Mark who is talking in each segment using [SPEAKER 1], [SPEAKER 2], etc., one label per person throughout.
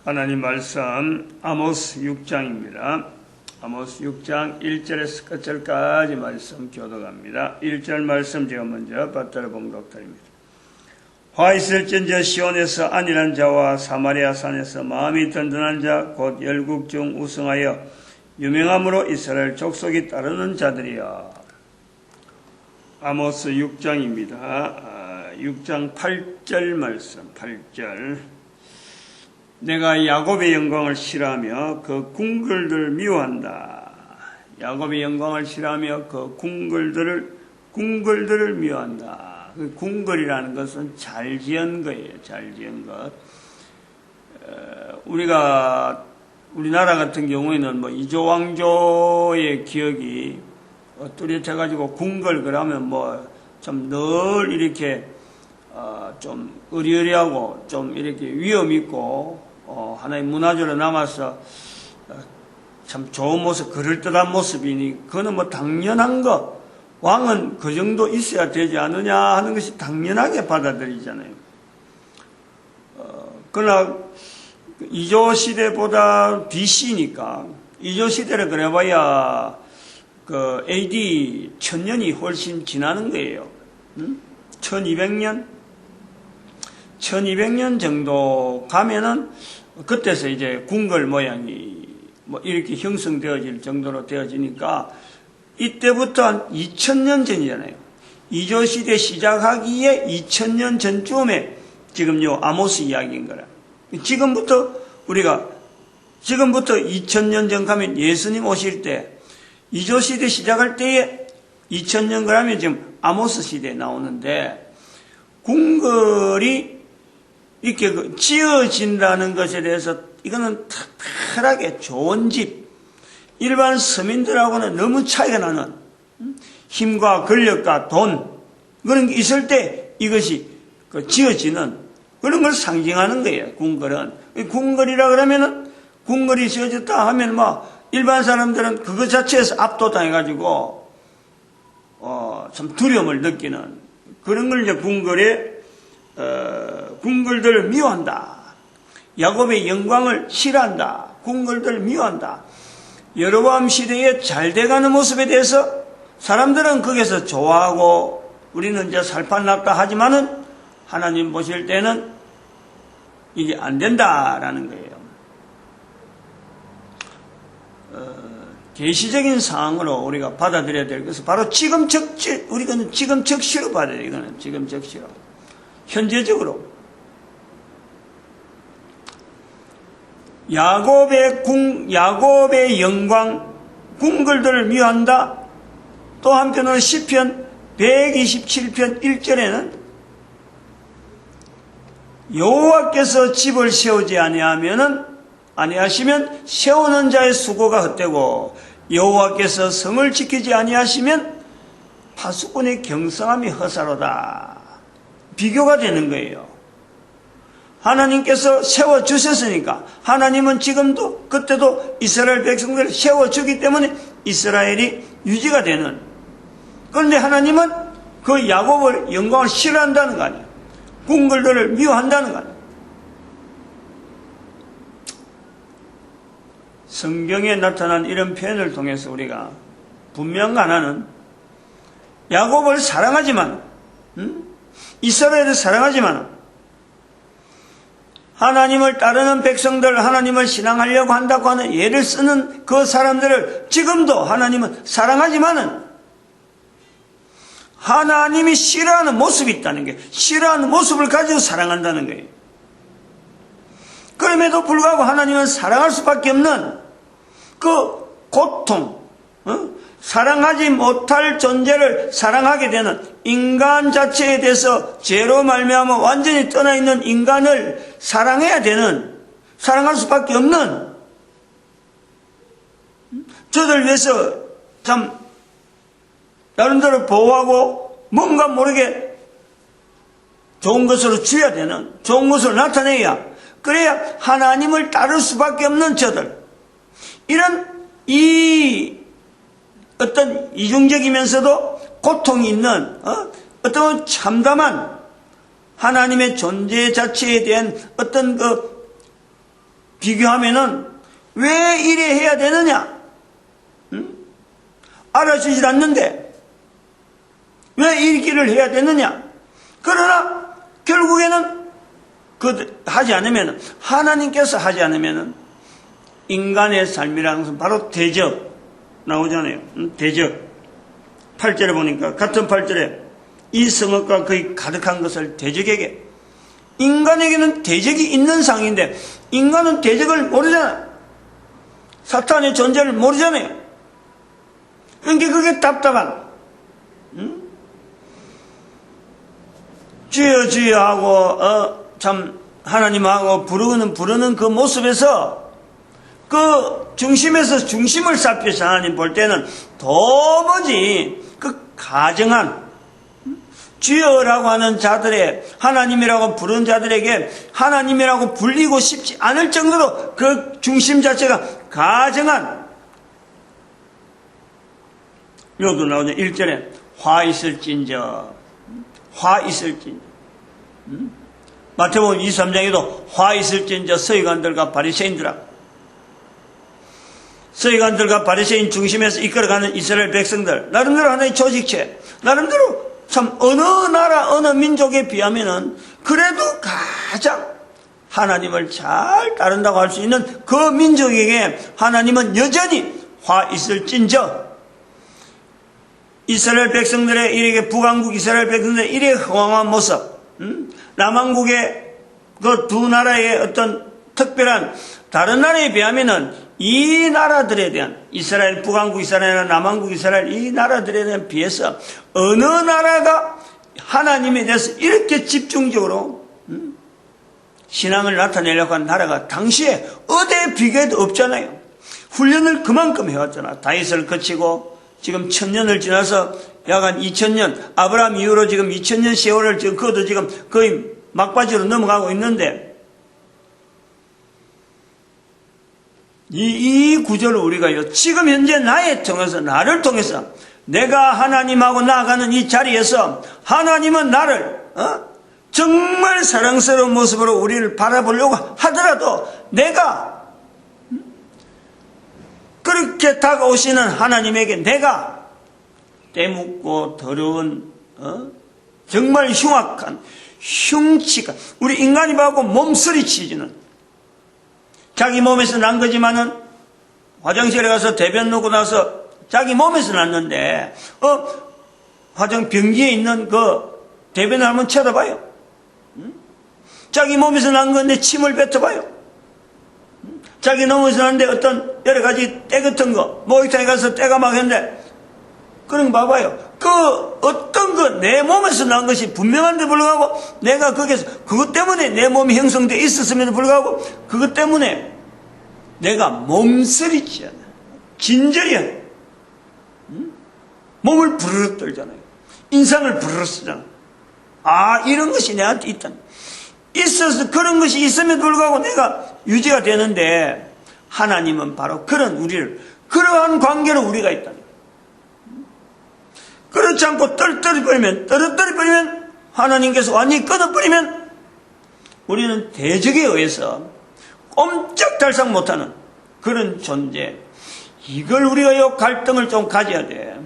[SPEAKER 1] 하나님 말씀 아모스 6장입니다. 아모스 6장 1절에서 끝절까지 말씀 교독합니다. 1절 말씀 제가 먼저 받들어 봉독드립니다. 화 있을진저 시온에서 안일한 자와 사마리아 산에서 마음이 든든한 자 곧 열국 중 우승하여 유명함으로 이스라엘 족속이 따르는 자들이여. 아모스 6장입니다. 6장 8절 말씀 8절. 내가 야곱의 영광을 싫어하며 그 궁궐들을 미워한다. 야곱의 영광을 싫어하며 그 궁궐들을 미워한다. 그 궁궐이라는 것은 잘 지은 거예요. 잘 지은 것. 우리나라 같은 경우에는 이조왕조의 기억이 뚜렷해가지고 궁궐 그러면 좀 늘 이렇게 좀 의리의리하고 좀 이렇게 위험 있고 하나의 문화적으로 남아서 참 좋은 모습, 그럴듯한 모습이니 그거는 당연한 거. 왕은 그 정도 있어야 되지 않느냐 하는 것이 당연하게 받아들이잖아요. 그러나 이조 시대보다 BC니까 이조 시대를 그래봐야 그 AD 1000년이 훨씬 지나는 거예요. 1200년 정도 가면은 그때서 이제 궁궐 모양이 이렇게 형성되어질 정도로 되어지니까 이때부터 한 2000년 전이잖아요. 이조 시대 시작하기에 2000년 전쯤에 지금 요 아모스 이야기인 거라. 지금부터 2000년 전 가면 예수님 오실 때 이조 시대 시작할 때에 2000년 그러면 지금 아모스 시대에 나오는데 궁궐이 이렇게 지어진다는 것에 대해서 이거는 특별하게 좋은 집, 일반 서민들하고는 너무 차이가 나는 힘과 권력과 돈 그런 게 있을 때 이것이 지어지는 그런 걸 상징하는 거예요. 궁궐은. 궁궐이라 그러면은 궁궐이 지어졌다 하면 일반 사람들은 그것 자체에서 압도당해가지고 참 두려움을 느끼는 그런 걸 이제 궁궐들을 미워한다. 야곱의 영광을 싫어한다. 궁궐들을 미워한다. 여로보암 시대에 잘 돼가는 모습에 대해서 사람들은 거기서 좋아하고 우리는 이제 살판났다 하지만은 하나님 보실 때는 이게 안 된다라는 거예요. 계시적인 상황으로 우리가 받아들여야 될 것은 바로 지금 즉시로 받아야 돼요. 이거는 지금 즉시로. 현재적으로. 야곱의 영광, 궁궐들을 미워한다. 또 한편으로 시편 127편 1절에는 여호와께서 집을 세우지 아니하시면 세우는 자의 수고가 헛되고 여호와께서 성을 지키지 아니하시면 파수꾼의 경성함이 허사로다. 비교가 되는 거예요. 하나님께서 세워주셨으니까 하나님은 지금도 그때도 이스라엘 백성들을 세워주기 때문에 이스라엘이 유지가 되는. 그런데 하나님은 그 야곱의 영광을 싫어한다는 거 아니에요. 궁궐들을 미워한다는 거 아니에요. 성경에 나타난 이런 표현을 통해서 우리가 분명 하나는 야곱을 사랑하지만 이스라엘을 사랑하지만 하나님을 따르는 백성들, 하나님을 신앙하려고 한다고 하는 예를 쓰는 그 사람들을 지금도 하나님은 사랑하지만은 하나님이 싫어하는 모습이 있다는 게, 싫어하는 모습을 가지고 사랑한다는 거예요. 그럼에도 불구하고 하나님은 사랑할 수밖에 없는 그 고통, 사랑하지 못할 존재를 사랑하게 되는 인간 자체에 대해서 죄로 말미암아 완전히 떠나 있는 인간을 사랑해야 되는, 사랑할 수밖에 없는, 저들 위해서 참 나름대로 보호하고 뭔가 모르게 좋은 것으로 줘야 되는, 좋은 것으로 나타내야, 그래야 하나님을 따를 수밖에 없는 저들, 이런 어떤 이중적이면서도 고통이 있는 어떤 참담한 하나님의 존재 자체에 대한 어떤 비교하면은 왜 이래 해야 되느냐? 알아주질 않는데 왜 이 길을 해야 되느냐? 그러나 결국에는 하지 않으면, 하나님께서 하지 않으면 인간의 삶이라는 것은 바로 대적 나오잖아요. 대적. 8절에 보니까 같은 8절에 이 성읍과 거의 가득한 것을 대적에게, 인간에게는 대적이 있는 상황인데 인간은 대적을 모르잖아요. 사탄의 존재를 모르잖아요. 그러니까 그게 답답한, 주여 주여 하고 참 하나님하고 부르는 그 모습에서, 그 중심에서 중심을 살펴서 하나님 볼 때는 도무지 그 가정한, 주여라고 하는 자들의, 하나님이라고 부르는 자들에게 하나님이라고 불리고 싶지 않을 정도로 그 중심 자체가 가정한, 여기도 나오죠. 1절에 화 있을진저, 화 있을진저. 마태복음 23장에도 화 있을진저 서기관들과 바리새인들아. 서기관들과 바리새인 중심에서 이끌어가는 이스라엘 백성들, 나름대로 하나의 조직체, 나름대로 참 어느 나라 어느 민족에 비하면은 그래도 가장 하나님을 잘 따른다고 할 수 있는 그 민족에게 하나님은 여전히 화 있을진저, 이스라엘 백성들의 이렇게 북왕국 이스라엘 백성들의 이래 흥황한 모습, 남왕국의 그 두 나라의 어떤 특별한, 다른 나라에 비하면은 이 나라들에 대한, 이스라엘 북왕국 이스라엘이나 남왕국 이스라엘, 이 나라들에 대한 비해서 어느 나라가 하나님에 대해서 이렇게 집중적으로 신앙을 나타내려고 한 나라가 당시에 어디에 비교해도 없잖아요. 훈련을 그만큼 해왔잖아. 다윗을 거치고 지금 1000년을 지나서 약 한 2000년, 아브라함 이후로 지금 2000년 세월을 지금 그것도 지금 거의 막바지로 넘어가고 있는데, 이 구절을 우리가요, 지금 현재 나를 통해서 내가 하나님하고 나아가는 이 자리에서 하나님은 나를 정말 사랑스러운 모습으로 우리를 바라보려고 하더라도, 내가 그렇게 다가오시는 하나님에게 내가 때묻고 더러운 정말 흉악한, 흉측한, 우리 인간이 봐도 몸서리치지는, 자기 몸에서 난 거지만은 화장실에 가서 대변 놓고 나서 자기 몸에서 났는데 병기에 있는 그 대변을 한번 쳐다봐요. 자기 몸에서 난 건데 침을 뱉어봐요. 자기 몸에서 났는데 어떤 여러 가지 때 같은 거, 목욕탕에 가서 때가 막 했는데 그런 거 봐봐요. 어떤 내 몸에서 난 것이 분명한데 불구하고 내가 거기서 그것 때문에 내 몸이 형성되어 있었음에도 불구하고 그것 때문에 내가 몸서리치 않아. 진절이 않아. 몸을 부르르 떨잖아요. 인상을 부르르 쓰잖아. 이런 것이 내한테 있다. 있어서 그런 것이 있음에도 불구하고 내가 유지가 되는데, 하나님은 바로 그런 우리를, 그러한 관계로 우리가 있다. 그렇지 않고 떨어뜨려 버리면 하나님께서 완전히 끊어버리면 우리는 대적에 의해서 꼼짝달싹 못하는 그런 존재. 이걸 우리가 갈등을 좀 가져야 돼.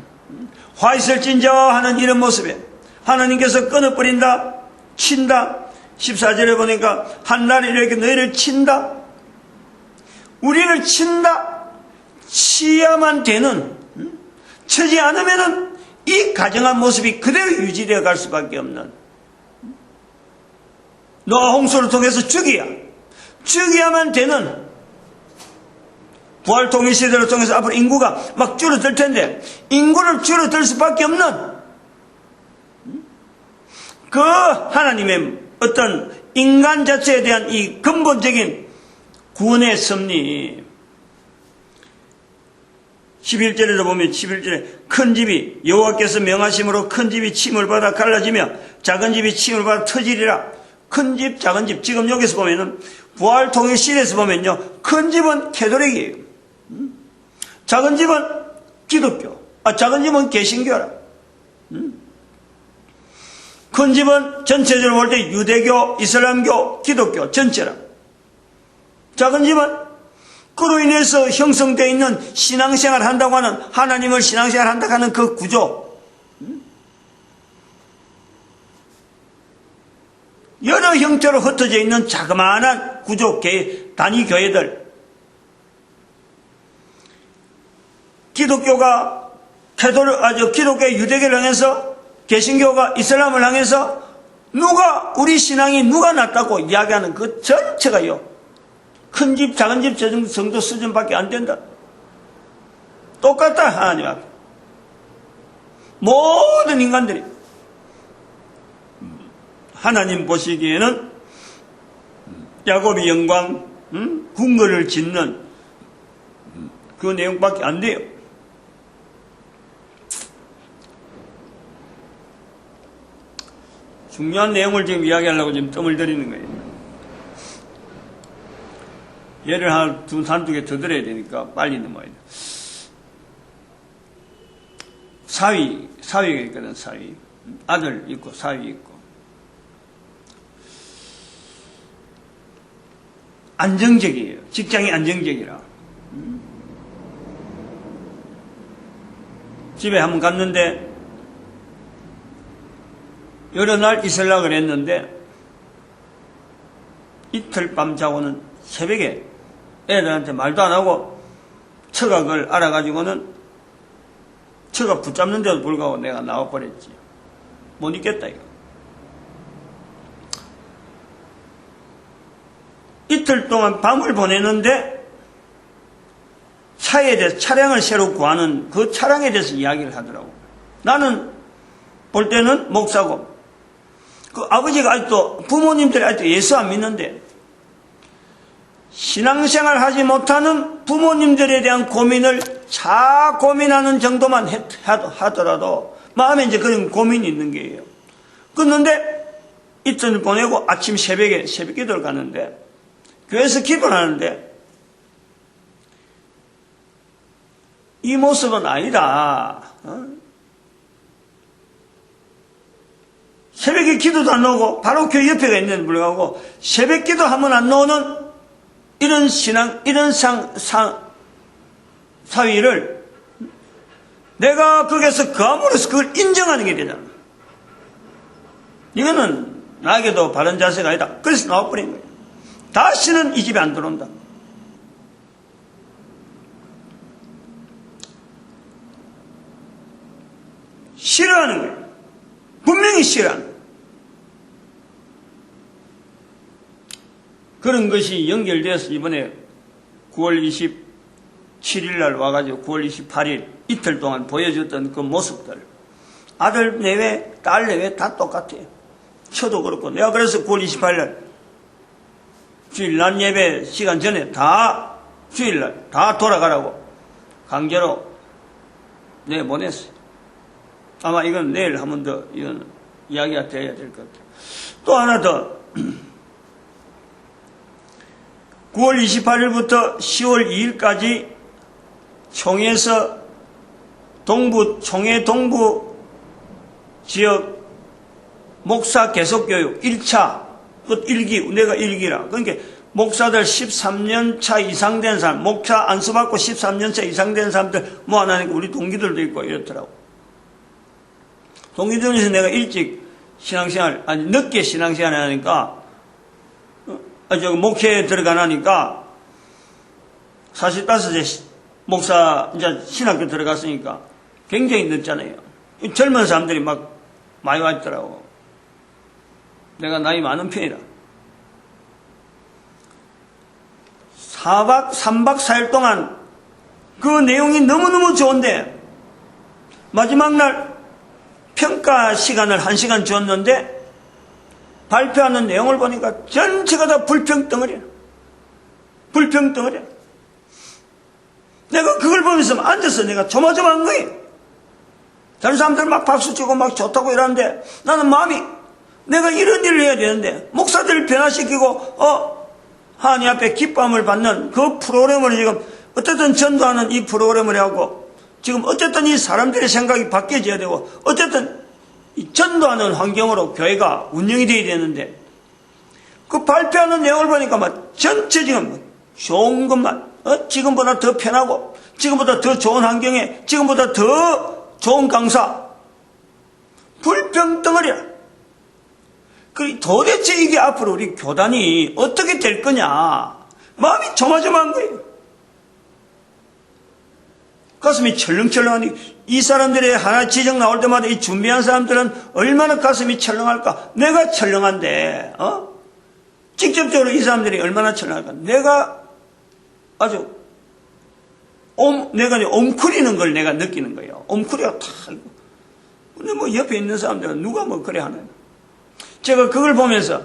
[SPEAKER 1] 화 있을진저 하는 이런 모습에 하나님께서 끊어버린다, 친다. 14절에 보니까 한날에 이렇게 너희를 친다, 우리를 친다. 치야만 되는, 치지 않으면은 이 가정한 모습이 그대로 유지되어 갈 수밖에 없는, 노아 홍수를 통해서 죽여야만 되는, 부활 통일 시대를 통해서 앞으로 인구가 막 줄어들 텐데 인구를 줄어들 수밖에 없는 그 하나님의 어떤 인간 자체에 대한 이 근본적인 구원의 섭리. 11절에도 보면 11절에 큰 집이 여호와께서 명하심으로 큰 집이 침을 받아 갈라지며 작은 집이 침을 받아 터지리라. 큰 집, 작은 집. 지금 여기서 보면은 부활 통일 시대에서 보면요, 큰 집은 캐톨릭이에요. 작은 집은 기독교. 작은 집은 개신교라. 큰 집은 전체적으로 볼 때 유대교, 이슬람교, 기독교 전체라. 작은 집안. 그로 인해서 형성되어 있는 신앙생활 한다고 하는, 하나님을 신앙생활 한다고 하는 그 구조. 여러 형태로 흩어져 있는 자그마한 구조, 단위 교회들. 기독교가 기독교의 유대교를 향해서, 개신교가 이슬람을 향해서 우리 신앙이 누가 낫다고 이야기하는 그 전체가요, 큰 집, 작은 집 정도 수준밖에 안 된다. 똑같다, 하나님 앞에. 모든 인간들이. 하나님 보시기에는 야곱이 영광, 궁궐을 짓는 그 내용밖에 안 돼요. 중요한 내용을 지금 이야기하려고 지금 뜸을 들이는 거예요. 예를 한두 개 더 들어야 되니까 빨리 넘어야 돼. 사위가 있거든, 사위. 아들 있고, 사위 있고. 안정적이에요. 직장이 안정적이라. 집에 한번 갔는데, 여러 날 있으려고 했는데, 이틀 밤 자고는 새벽에 애들한테 말도 안 하고 처각을 알아가지고는 처각 붙잡는데도 불구하고 내가 나와버렸지. 못 있겠다, 이거. 이틀 동안 밤을 보내는데 차량을 새로 구하는 그 차량에 대해서 이야기를 하더라고. 나는 볼 때는 목사고, 그 아버지가 아직도, 부모님들이 아직도 예수 안 믿는데, 신앙생활 하지 못하는 부모님들에 대한 고민을 고민하는 정도만 하더라도 마음에 이제 그런 고민이 있는 게예요. 그런데 이틀을 보내고 아침 새벽 기도를 가는데, 교회에서 기도를 하는데, 이 모습은 아니다. 새벽에 기도도 안 나오고 바로 교회 옆에가 있는데 불구하고 새벽 기도 하면 안 나오는 이런 사위를 내가 거기에서 그함으로써 그걸 인정하는 게 되잖아. 이거는 나에게도 바른 자세가 아니다. 그래서 나와버린 거예요. 다시는 이 집에 안 들어온다. 싫어하는 거예요. 분명히 싫어하는 거예요. 그런 것이 연결되어서 이번에 9월 27일 날 와가지고 9월 28일 이틀 동안 보여줬던 그 모습들. 아들 내외, 딸 내외 다 똑같아요. 저도 그렇고. 내가 그래서 9월 28일 날 주일 날 예배 시간 전에 다 주일날 다 돌아가라고 강제로 내보냈어요. 아마 이건 내일 한 번 더 이건 이야기가 돼야 될 것 같아요. 또 하나 더. 9월 28일부터 10월 2일까지 총회에서 총회 동부 지역 목사 계속교육 1차, 그 1기, 내가 1기라. 그러니까 목사들 13년 차 이상 된 사람, 목사 안수 받고 13년 차 이상 된 사람들 모아나니까 우리 동기들도 있고 이렇더라고. 동기들 중에서 내가 일찍 신앙생활, 늦게 신앙생활 하니까, 목회에 들어가니까, 45세 목사, 이제 신학교 들어갔으니까 굉장히 늦잖아요. 젊은 사람들이 막 많이 와 있더라고. 내가 나이 많은 편이라. 3박 4일 동안 그 내용이 너무너무 좋은데, 마지막 날 평가 시간을 1시간 줬는데, 발표하는 내용을 보니까 전체가 다 불평덩어리야. 불평덩어리야. 내가 그걸 보면서 앉아서 내가 조마조마한 거예요. 다른 사람들 막 박수치고 막 좋다고 이러는데 나는 마음이 내가 이런 일을 해야 되는데 목사들을 변화시키고 하나님 앞에 기쁨을 받는 그 프로그램을 지금 어쨌든 전도하는 이 프로그램을 하고 지금 어쨌든 이 사람들의 생각이 바뀌어져야 되고 어쨌든 이 전도하는 환경으로 교회가 운영이 돼야 되는데 그 발표하는 내용을 보니까 막 전체 지금 좋은 것만, 지금보다 더 편하고, 지금보다 더 좋은 환경에, 지금보다 더 좋은 강사. 불평덩어리야. 도대체 이게 앞으로 우리 교단이 어떻게 될 거냐. 마음이 조마조마한 거예요. 가슴이 철렁철렁하니, 이 사람들의 하나 지적 나올 때마다 이 준비한 사람들은 얼마나 가슴이 철렁할까? 내가 철렁한데, 직접적으로 이 사람들이 얼마나 철렁할까? 내가 아주, 내가 옴크리는 걸 내가 느끼는 거예요. 옴크리가 탁. 근데 뭐 옆에 있는 사람들은 누가 뭐 그래 하는. 제가 그걸 보면서,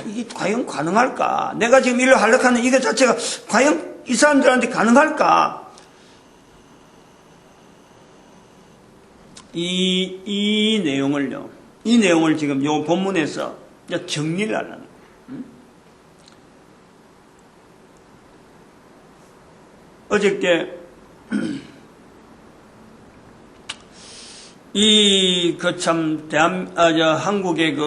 [SPEAKER 1] 이게 과연 가능할까? 내가 지금 일을 하려고 하는 이거 자체가 과연 이 사람들한테 가능할까? 이 내용을 지금 요 본문에서 정리를 하려는 거예요. 어저께, 한국의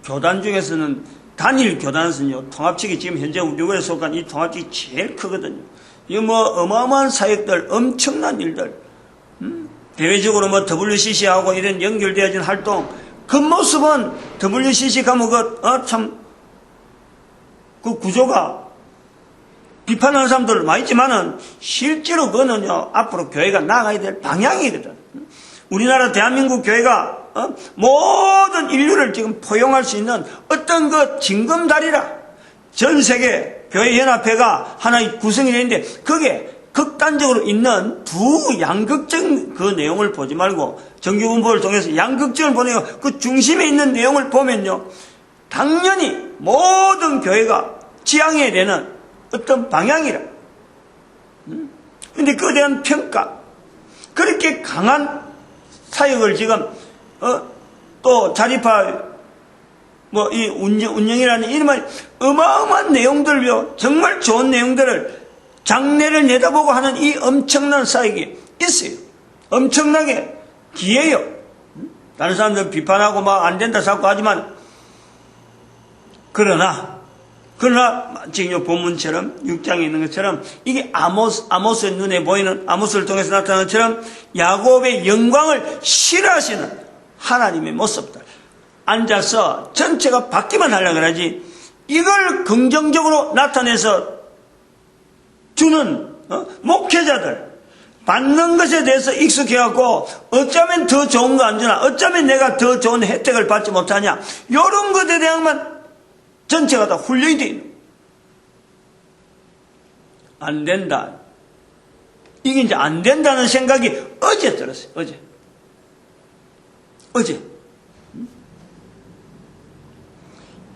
[SPEAKER 1] 교단 중에서는 단일 교단에서는요, 통합측이 지금 현재 우리교회에 속한 이 통합측이 제일 크거든요. 이거 뭐 어마어마한 사역들, 엄청난 일들, 대외적으로 뭐 WCC하고 이런 연결되어진 활동, 그 모습은 WCC 가면 그 구조가 비판하는 사람들 많이 있지만은 실제로 그거는요, 앞으로 교회가 나가야 될 방향이거든. 우리나라 대한민국 교회가 모든 인류를 지금 포용할 수 있는 어떤 그 징검다리라. 전 세계 교회연합회가 하나의 구성이 되는데 그게 극단적으로 있는 두 양극적 그 내용을 보지 말고 정규분포를 통해서 양극적을 보내고 그 중심에 있는 내용을 보면요, 당연히 모든 교회가 지향해야 되는 어떤 방향이라. 근데 그에 대한 평가, 그렇게 강한 사역을 지금 또 자립화 이 운영이라는 이름은 어마어마한 내용들요, 정말 좋은 내용들을 장래를 내다보고 하는 이 엄청난 사역이 있어요. 엄청나게 기해요. 다른 사람들 비판하고 막 안 된다 자꾸 하지만, 그러나 지금 본문처럼 6장에 있는 것처럼 이게 아모스의 눈에 보이는, 아모스를 통해서 나타나는 것처럼 야곱의 영광을 싫어하시는 하나님의 모습들, 앉아서 전체가 받기만 하려고 하지 이걸 긍정적으로 나타내서 주는 목회자들, 받는 것에 대해서 익숙해갖고 어쩌면 더 좋은 거 안 주나, 어쩌면 내가 더 좋은 혜택을 받지 못하냐, 이런 것에 대한만 전체가 다 훈련이 되어 있는 거예요. 안 된다. 이게 이제 안 된다는 생각이 어제 들었어요. 어제.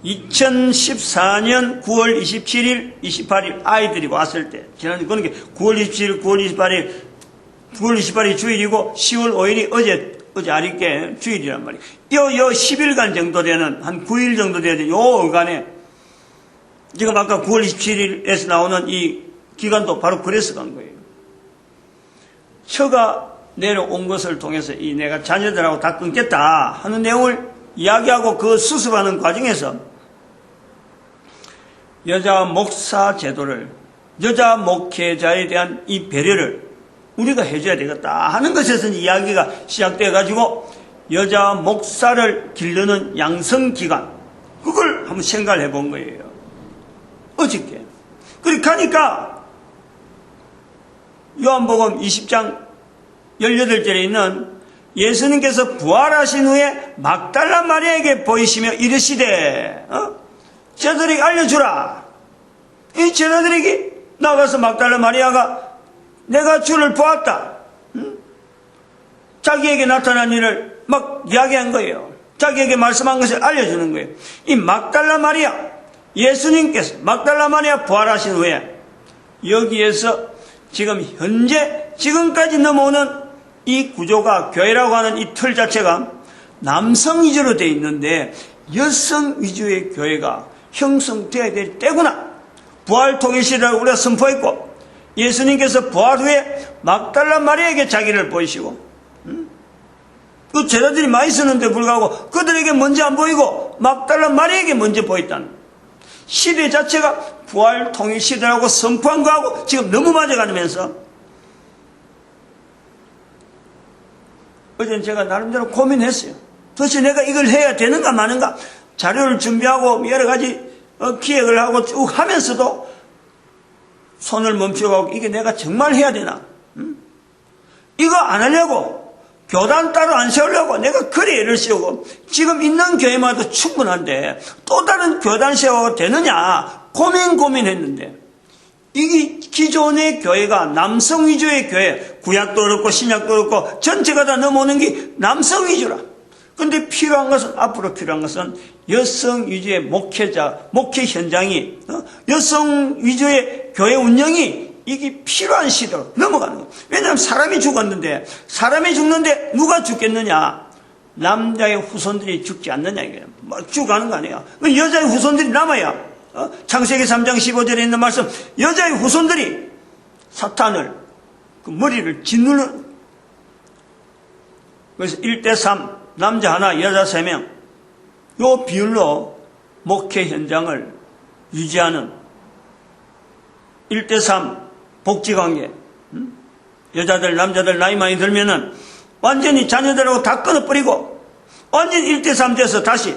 [SPEAKER 1] 2014년 9월 27일, 28일 아이들이 왔을 때, 지난주 그런 게 9월 27일, 9월 28일이 주일이고 10월 5일이 어제 아리께 주일이란 말이에요. 요 10일간 정도 되는, 한 9일 정도 되는 요 어간에, 지금 아까 9월 27일에서 나오는 이 기간도 바로 그래서 간 거예요. 처가 내려온 것을 통해서 내가 자녀들하고 다 끊겠다 하는 내용을 이야기하고 그 수습하는 과정에서 여자 목사 제도를, 여자 목회자에 대한 이 배려를 우리가 해줘야 되겠다 하는 것에서 이야기가 시작돼가지고 여자 목사를 기르는 양성기관, 그걸 한번 생각을 해본 거예요. 어저께. 그렇게 가니까 요한복음 20장 18절에 있는 예수님께서 부활하신 후에 막달라 마리아에게 보이시며 이르시되, 제자들에게 알려주라. 이 제자들에게 나가서 막달라 마리아가 내가 주를 보았다, 자기에게 나타난 일을 막 이야기한 거예요. 자기에게 말씀한 것을 알려주는 거예요. 이 막달라 마리아, 예수님께서 막달라 마리아 부활하신 후에 여기에서 지금 현재 지금까지 넘어오는 이 구조가, 교회라고 하는 이 틀 자체가 남성 위주로 되어 있는데 여성 위주의 교회가 형성되어야 될 때구나. 부활 통일시대를 우리가 선포했고, 예수님께서 부활 후에 막달라 마리아에게 자기를 보이시고, 그 제자들이 많이 있었는데 불구하고 그들에게 먼저 안 보이고 막달라 마리아에게 먼저 보였다는. 시대 자체가 부활 통일 시대라고 선포한 거하고 지금 너무 맞아가면서 어제는 제가 나름대로 고민했어요. 도대체 내가 이걸 해야 되는가 마는가 자료를 준비하고 여러 가지 기획을 하고 쭉 하면서도 손을 멈추고 이게 내가 정말 해야 되나? 이거 안 하려고 교단 따로 안 세우려고 내가 거리를 씌우고 지금 있는 교회마다 충분한데 또 다른 교단 세워도 되느냐 고민했는데 이게 기존의 교회가 남성 위주의 교회 구약도 그렇고 신약도 그렇고 전체가 다 넘어오는 게 남성 위주라. 그런데 필요한 것은 앞으로 필요한 것은 여성 위주의 목회자 목회 현장이 여성 위주의 교회 운영이 이게 필요한 시대로 넘어가는 거예요. 왜냐하면 사람이 죽었는데 사람이 죽는데 누가 죽겠느냐? 남자의 후손들이 죽지 않느냐 이거예요. 죽어가는 거 아니에요. 여자의 후손들이 남아야 창세기 3장 15절에 있는 말씀 여자의 후손들이 사탄을 그 머리를 짓누르는 그래서 1대3 남자 하나 여자 3명 요 비율로 목회 현장을 유지하는 1대3 복지관계 여자들 남자들 나이 많이 들면은 완전히 자녀들하고 다 끊어버리고 완전히 1대3 돼서 다시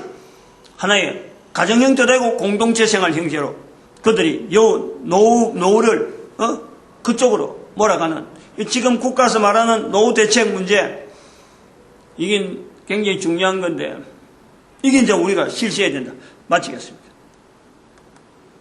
[SPEAKER 1] 하나의 가정형태 되고 공동체 생활 형태로 그들이 요 노후를 그쪽으로 몰아가는 지금 국가에서 말하는 노후 대책 문제 이게 굉장히 중요한 건데 이게 이제 우리가 실시해야 된다. 마치겠습니다.